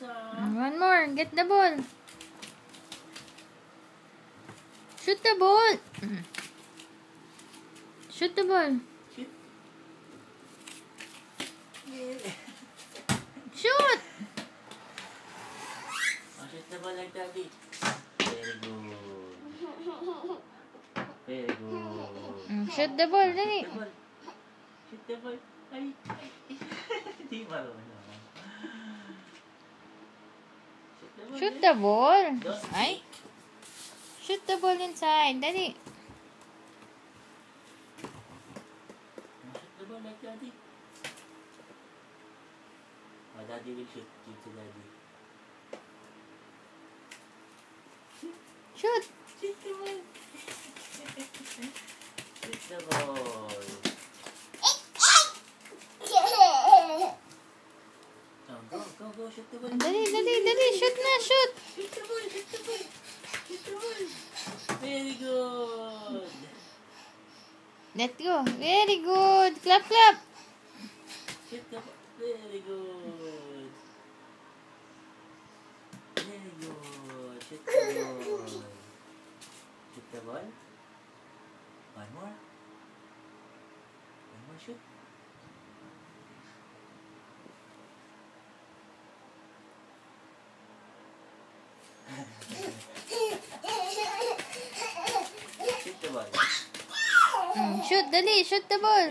One more. Get the ball. Shoot the ball. Shoot the ball. Shoot. Shoot the ball like daddy. Very good. Very good. Shoot the ball, dali. Shoot the ball. Ay. Hindi marunong. Shoot the ball. Ay. Shoot the ball inside, dali. Shoot the ball like daddy. Oh, daddy will shoot. Give to daddy. Shoot. Shoot the ball. Shoot the ball. Go, shoot the ball. Dali. Shoot na, shoot. Shoot the ball. Shoot the ball. Very good. Let go. Very good. Clap. Shoot the ball. Very good. Very good. Shoot the ball. Shoot the ball. One more shoot. Shoot the ball. Shoot, dali. Shoot the ball.